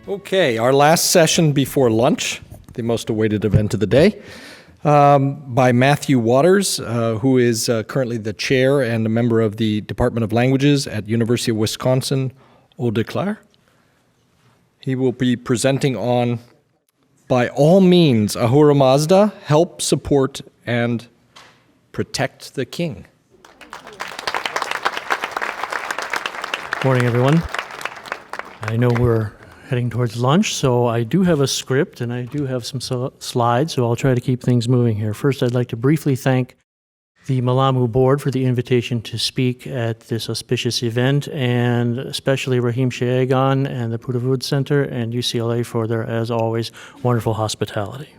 Okay, our last session before lunch, the most awaited event of the day, by Matthew Waters, who is currently the chair and a member of the Department of Languages at University of Wisconsin, Eau Claire. He will be presenting on, by all means, Ahuramazda, help, support, and protect the king. Morning, everyone. I know we're heading towards lunch, so I do have a script and I do have some slides, so I'll try to keep things moving here. First, I'd like to briefly thank the Melammu board for the invitation to speak at this auspicious event, and especially Rahim Shayegan and the Pudavud Center and UCLA for their, as always, wonderful hospitality.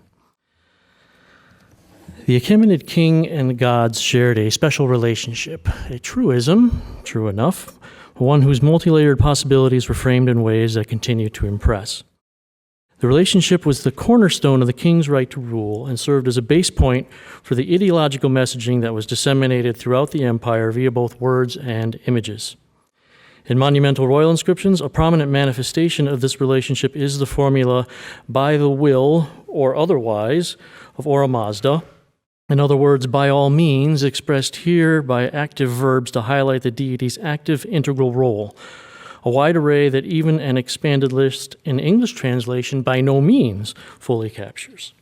The Achaemenid king and gods shared a special relationship, a truism, true enough, one whose multi-layered possibilities were framed in ways that continue to impress. The relationship was the cornerstone of the king's right to rule and served as a base point for the ideological messaging that was disseminated throughout the empire via both words and images. In monumental royal inscriptions, a prominent manifestation of this relationship is the formula "by the will or otherwise" of Ahuramazda. In other words, by all means, expressed here by active verbs to highlight the deity's active integral role, a wide array that even an expanded list in English translation by no means fully captures.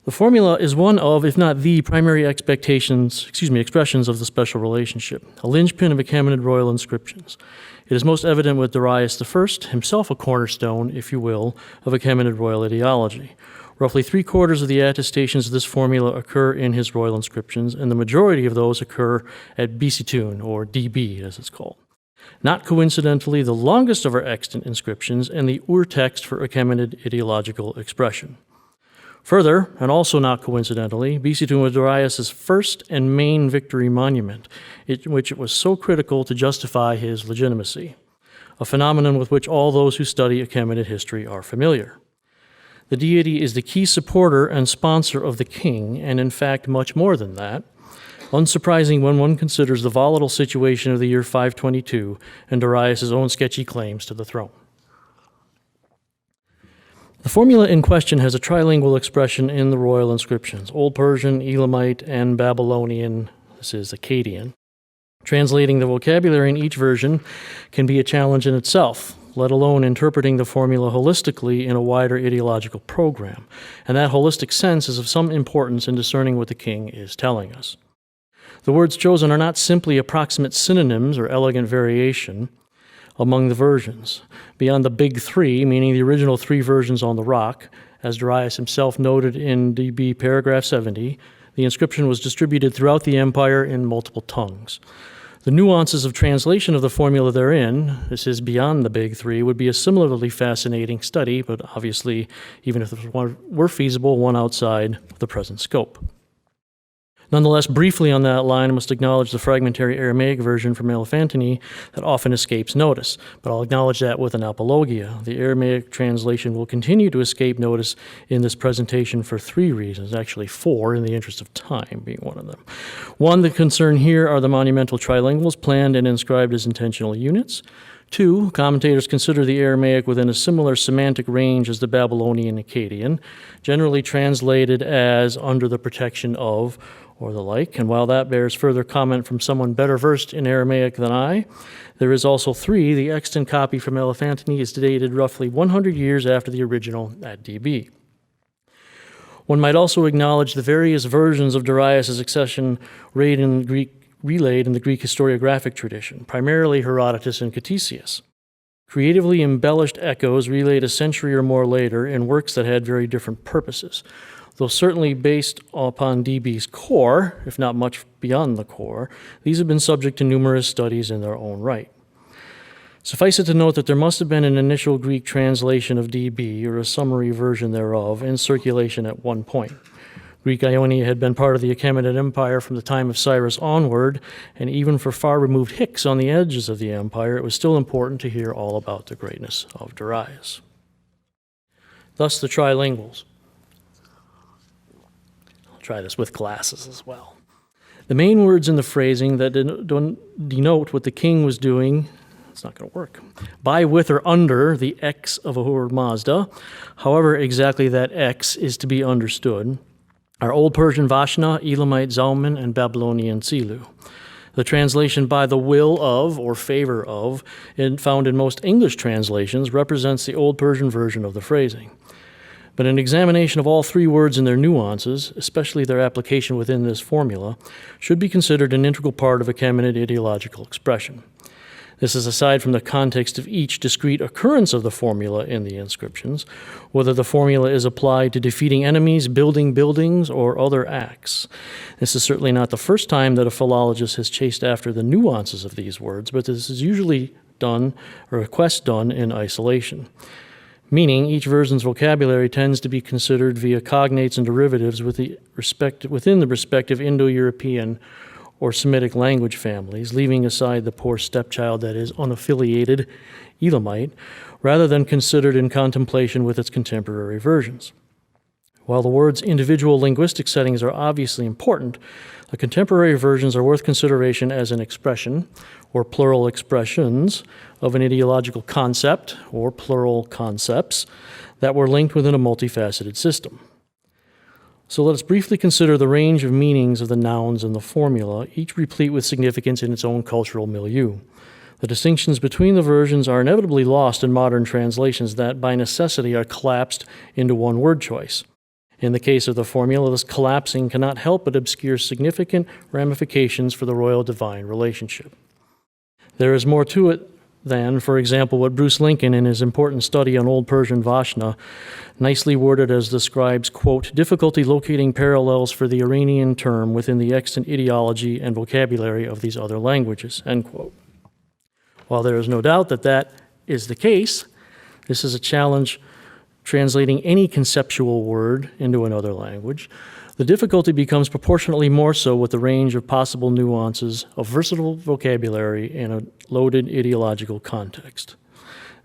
The formula is one of, if not the primary expressions of the special relationship, a linchpin of Achaemenid royal inscriptions. It is most evident with Darius I, himself a cornerstone, if you will, of Achaemenid royal ideology. Roughly 3/4 of the attestations of this formula occur in his royal inscriptions, and the majority of those occur at Bisitun, or DB as it's called. Not coincidentally, the longest of our extant inscriptions and the urtext for Achaemenid ideological expression. Further, and also not coincidentally, Bisitun was Darius' first and main victory monument, in which it was so critical to justify his legitimacy, a phenomenon with which all those who study Achaemenid history are familiar. The deity is the key supporter and sponsor of the king, and in fact much more than that, unsurprising when one considers the volatile situation of the year 522 and Darius' own sketchy claims to the throne. The formula in question has a trilingual expression in the royal inscriptions, Old Persian, Elamite, and Babylonian, this is Akkadian. Translating the vocabulary in each version can be a challenge in itself, let alone interpreting the formula holistically in a wider ideological program, and that holistic sense is of some importance in discerning what the king is telling us. The words chosen are not simply approximate synonyms or elegant variation among the versions. Beyond the big three, meaning the original 3 versions on the rock, as Darius himself noted in DB paragraph 70, the inscription was distributed throughout the empire in multiple tongues. The nuances of translation of the formula therein, this is beyond the big 3, would be a similarly fascinating study, but obviously, even if it were feasible, one outside the present scope. Nonetheless, briefly on that line, I must acknowledge the fragmentary Aramaic version from Elephantine that often escapes notice, but I'll acknowledge that with an apologia. The Aramaic translation will continue to escape notice in this presentation for 3 reasons, actually 4 in the interest of time being one of them. One, the concern here are the monumental trilinguals planned and inscribed as intentional units. 2, commentators consider the Aramaic within a similar semantic range as the Babylonian Akkadian, generally translated as under the protection of or the like, and while that bears further comment from someone better versed in Aramaic than I, there is also 3, the extant copy from Elephantine is dated roughly 100 years after the original at DB. One might also acknowledge the various versions of Darius' accession relayed in the Greek historiographic tradition, primarily Herodotus and Ctesias. Creatively embellished echoes relayed a century or more later in works that had very different purposes. Though certainly based upon DB's core, if not much beyond the core, these have been subject to numerous studies in their own right. Suffice it to note that there must have been an initial Greek translation of DB, or a summary version thereof, in circulation at one point. Greek Ionia had been part of the Achaemenid Empire from the time of Cyrus onward, and even for far-removed Hicks on the edges of the empire, it was still important to hear all about the greatness of Darius. Thus the trilinguals. Try this with glasses as well. The main words in the phrasing that denote what the king was doing It's not going to work. By, with, or under the X of Ahuramazda, however exactly that X is to be understood, are Old Persian vašnā, Elamite zaumin, and Babylonian ṣillu. The translation by the will of or favor of, found in most English translations, represents the Old Persian version of the phrasing. But an examination of all three words and their nuances, especially their application within this formula, should be considered an integral part of Achaemenid ideological expression. This is aside from the context of each discrete occurrence of the formula in the inscriptions, whether the formula is applied to defeating enemies, building buildings, or other acts. This is certainly not the first time that a philologist has chased after the nuances of these words, but this is usually done, or a quest done, in isolation. Meaning, each version's vocabulary tends to be considered via cognates and derivatives within the respective Indo-European or Semitic language families, leaving aside the poor stepchild that is unaffiliated Elamite, rather than considered in contemplation with its contemporary versions. While the word's individual linguistic settings are obviously important, the contemporary versions are worth consideration as an expression, or plural expressions, of an ideological concept, or plural concepts, that were linked within a multifaceted system. So let us briefly consider the range of meanings of the nouns in the formula, each replete with significance in its own cultural milieu. The distinctions between the versions are inevitably lost in modern translations that, by necessity, are collapsed into one word choice. In the case of the formula, this collapsing cannot help but obscure significant ramifications for the royal-divine relationship. There is more to it than, for example, what Bruce Lincoln, in his important study on Old Persian vašnā, nicely worded as describes, quote, difficulty locating parallels for the Iranian term within the extant ideology and vocabulary of these other languages, end quote. While there is no doubt that that is the case, this is a challenge translating any conceptual word into another language. The difficulty becomes proportionately more so with the range of possible nuances of versatile vocabulary in a loaded ideological context.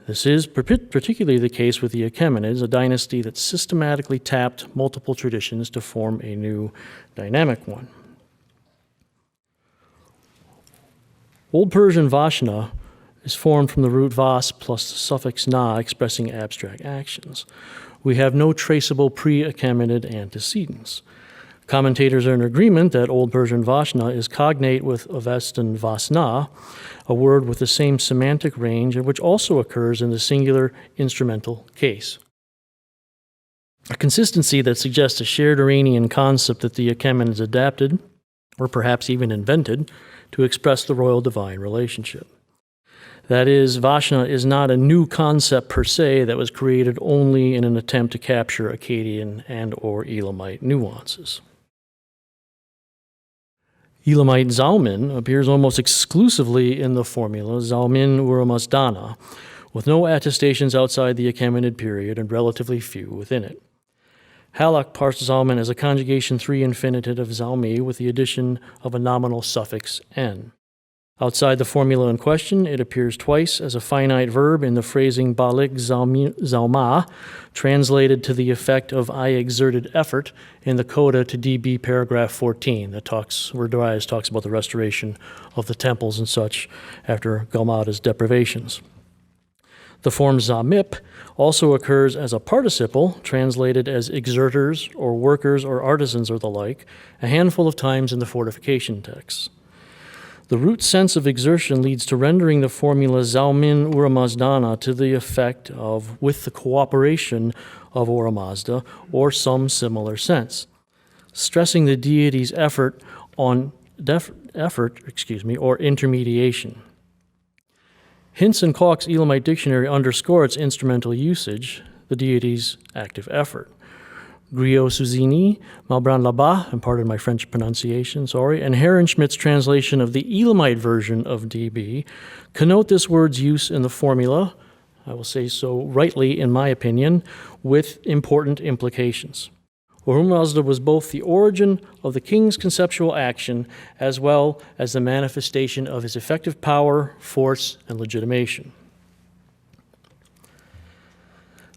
This is particularly the case with the Achaemenids, a dynasty that systematically tapped multiple traditions to form a new dynamic one. Old Persian vašnā is formed from the root vas plus the suffix na, expressing abstract actions. We have no traceable pre-Achaemenid antecedents. Commentators are in agreement that Old Persian vašnā is cognate with Avestan vašnā, a word with the same semantic range and which also occurs in the singular instrumental case. A consistency that suggests a shared Iranian concept that the Achaemenids adapted, or perhaps even invented, to express the royal-divine relationship. That is, vašnā is not a new concept per se that was created only in an attempt to capture Akkadian and or Elamite nuances. Elamite zaumin appears almost exclusively in the formula zaumin Ahuramazda, with no attestations outside the Achaemenid period and relatively few within it. Halak parsed zaumin as a conjugation 3 infinitive of zaumi with the addition of a nominal suffix n. Outside the formula in question, it appears twice as a finite verb in the phrasing balik zauma, translated to the effect of I exerted effort in the coda to DB paragraph 14 where Darius talks about the restoration of the temples and such after Gaumata's deprivations. The form zamip also occurs as a participle, translated as exerters or workers or artisans or the like, a handful of times in the fortification texts. The root sense of exertion leads to rendering the formula zaumin Ahuramazda to the effect of with the cooperation of Ahuramazda or some similar sense, stressing the deity's effort on or intermediation. Hints and Kalk's Elamite dictionary underscore its instrumental usage, the deity's active effort. Griot Suzini, Malbran Labat, and pardon my French pronunciation, and Herrenschmidt's translation of the Elamite version of DB connote this word's use in the formula, I will say so rightly in my opinion, with important implications. Ahuramazda was both the origin of the king's conceptual action as well as the manifestation of his effective power, force, and legitimation.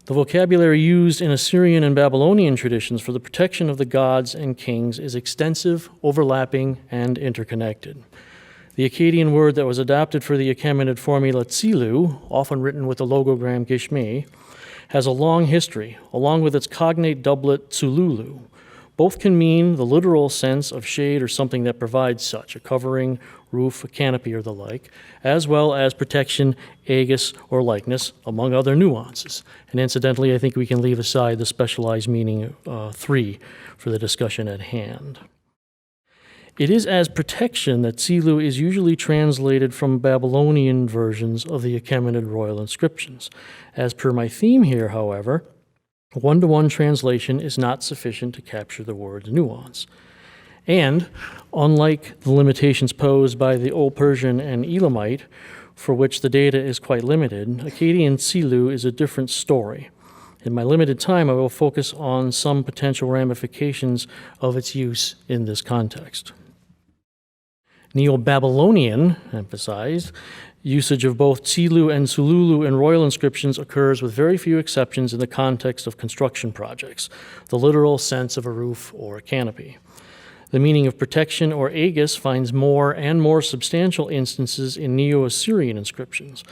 The vocabulary used in Assyrian and Babylonian traditions for the protection of the gods and kings is extensive, overlapping, and interconnected. The Akkadian word that was adopted for the Achaemenid formula ṣillu, often written with the logogram gishmi, has a long history, along with its cognate doublet țululu. Both can mean the literal sense of shade or something that provides such, a covering, roof, a canopy, or the like, as well as protection, aegis, or likeness, among other nuances. And incidentally, I think we can leave aside the specialized meaning 3 for the discussion at hand. It is as protection that ṣillu is usually translated from Babylonian versions of the Achaemenid royal inscriptions. As per my theme here, however, one-to-one translation is not sufficient to capture the word's nuance. And, unlike the limitations posed by the Old Persian and Elamite, for which the data is quite limited, Akkadian ṣillu is a different story. In my limited time, I will focus on some potential ramifications of its use in this context. Neo-Babylonian, emphasized, usage of both ṣillu and țululu in royal inscriptions occurs with very few exceptions in the context of construction projects, the literal sense of a roof or a canopy. The meaning of protection or aegis finds more and more substantial instances in Neo-Assyrian inscriptions.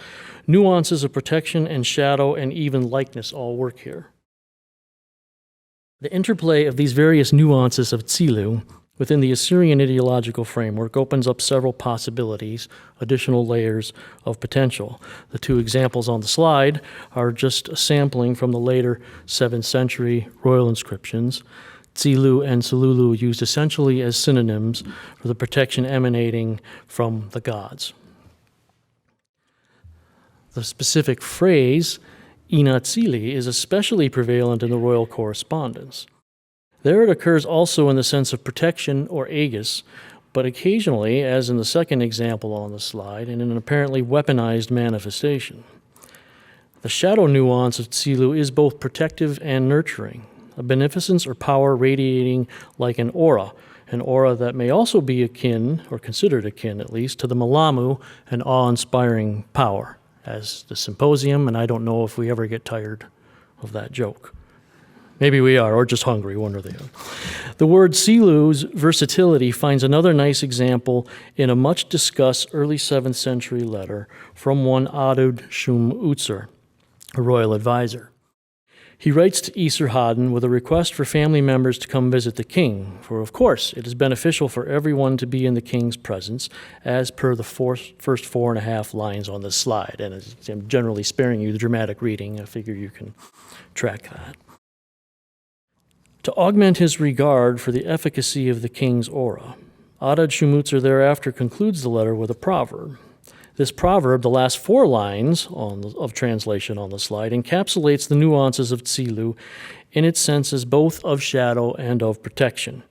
Nuances of protection and shadow and even likeness all work here. The interplay of these various nuances of ṣillu within the Assyrian ideological framework opens up several possibilities, additional layers of potential. The 2 examples on the slide are just a sampling from the later 7th century royal inscriptions. ṣillu and țululu used essentially as synonyms for the protection emanating from the gods. The specific phrase, inatsili, is especially prevalent in the royal correspondence. There it occurs also in the sense of protection or aegis, but occasionally, as in the second example on the slide, in an apparently weaponized manifestation. The shadow nuance of ṣillu is both protective and nurturing, a beneficence or power radiating like an aura that may also be akin, or considered akin at least, to the Melammu, an awe-inspiring power, as the Symposium, and I don't know if we ever get tired of that joke. Maybe we are, or just hungry, one or the other. The word ṣillu's versatility finds another nice example in a much-discussed early 7th century letter from one Adud Shum Utzer, a royal advisor. He writes to Esarhaddon with a request for family members to come visit the king, for of course it is beneficial for everyone to be in the king's presence, as per the first 4.5 lines on this slide. And I'm generally sparing you the dramatic reading. I figure you can track that. To augment his regard for the efficacy of the king's aura, Adad Shumutzer thereafter concludes the letter with a proverb. This proverb, the last 4 lines of translation on the slide, encapsulates the nuances of ṣillu in its senses both of shadow and of protection.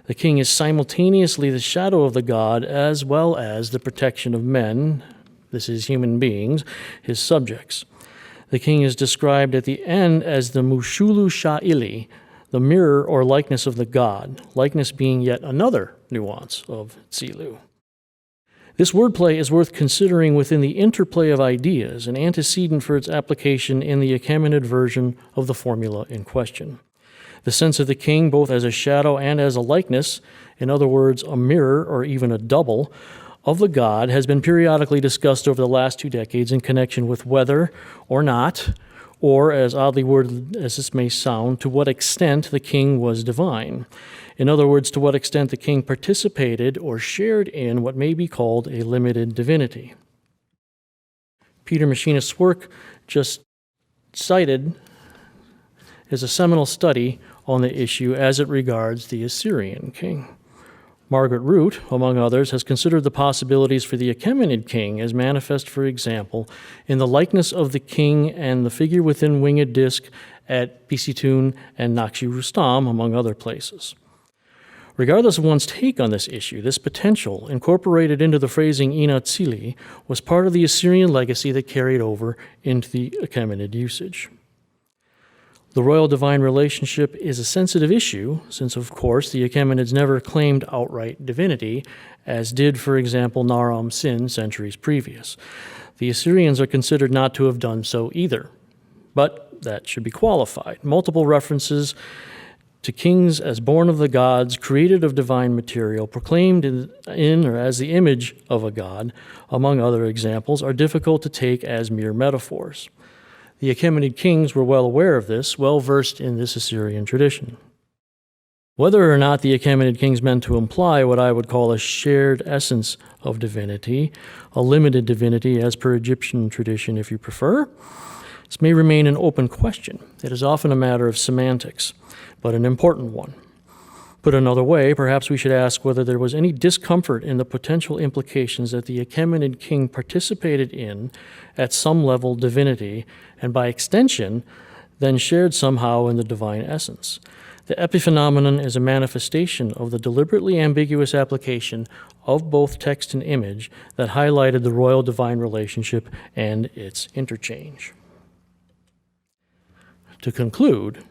The king is simultaneously the shadow of the god as well as the protection of men, this is human beings, his subjects. The king is described at the end as the mushulu sha'ili, the mirror or likeness of the god, likeness being yet another nuance of ṣillu. This wordplay is worth considering within the interplay of ideas, an antecedent for its application in the Achaemenid version of the formula in question. The sense of the king both as a shadow and as a likeness, in other words, a mirror or even a double, of the god has been periodically discussed over the last 2 decades in connection with whether or not, or, as oddly worded as this may sound, to what extent the king was divine. In other words, to what extent the king participated or shared in what may be called a limited divinity. Peter Machinist's work, just cited, is a seminal study on the issue as it regards the Assyrian king. Margaret Root, among others, has considered the possibilities for the Achaemenid king as manifest, for example, in the likeness of the king and the figure within winged disk at Bisitun and Nakshi Rustam, among other places. Regardless of one's take on this issue, this potential, incorporated into the phrasing inatsili, was part of the Assyrian legacy that carried over into the Achaemenid usage. The royal-divine relationship is a sensitive issue, since, of course, the Achaemenids never claimed outright divinity, as did, for example, Naram Sin centuries previous. The Assyrians are considered not to have done so either, but that should be qualified. Multiple references to kings as born of the gods, created of divine material, proclaimed in or as the image of a god, among other examples, are difficult to take as mere metaphors. The Achaemenid kings were well aware of this, well versed in this Assyrian tradition. Whether or not the Achaemenid kings meant to imply what I would call a shared essence of divinity, a limited divinity as per Egyptian tradition if you prefer, this may remain an open question. It is often a matter of semantics, but an important one. Put another way, perhaps we should ask whether there was any discomfort in the potential implications that the Achaemenid king participated in, at some level, divinity, and by extension, then shared somehow in the divine essence. The epiphenomenon is a manifestation of the deliberately ambiguous application of both text and image that highlighted the royal-divine relationship and its interchange. To conclude,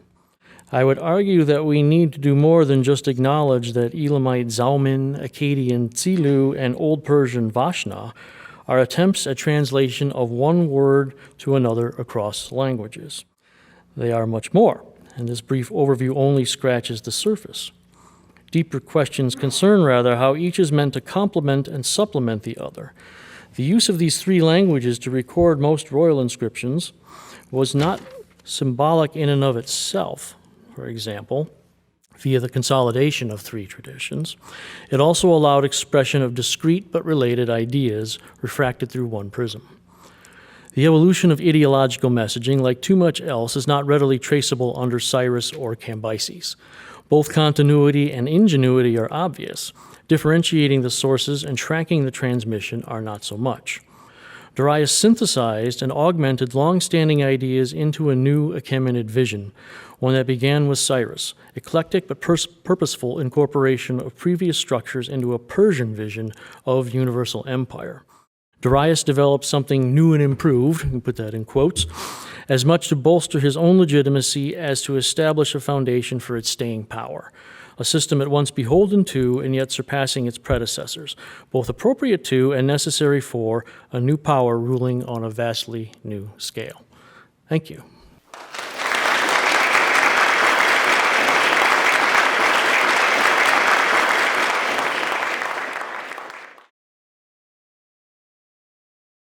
I would argue that we need to do more than just acknowledge that Elamite zaumin, Akkadian ṣillu, and Old Persian vašnā are attempts at translation of one word to another across languages. They are much more, and this brief overview only scratches the surface. Deeper questions concern, rather, how each is meant to complement and supplement the other. The use of these three languages to record most royal inscriptions was not symbolic in and of itself, for example, via the consolidation of three traditions. It also allowed expression of discrete but related ideas refracted through one prism. The evolution of ideological messaging, like too much else, is not readily traceable under Cyrus or Cambyses. Both continuity and ingenuity are obvious. Differentiating the sources and tracking the transmission are not so much. Darius synthesized and augmented long-standing ideas into a new Achaemenid vision, one that began with Cyrus, eclectic but purposeful incorporation of previous structures into a Persian vision of universal empire. Darius developed something new and improved, you can put that in quotes, as much to bolster his own legitimacy as to establish a foundation for its staying power, a system at once beholden to and yet surpassing its predecessors, both appropriate to and necessary for a new power ruling on a vastly new scale. Thank you.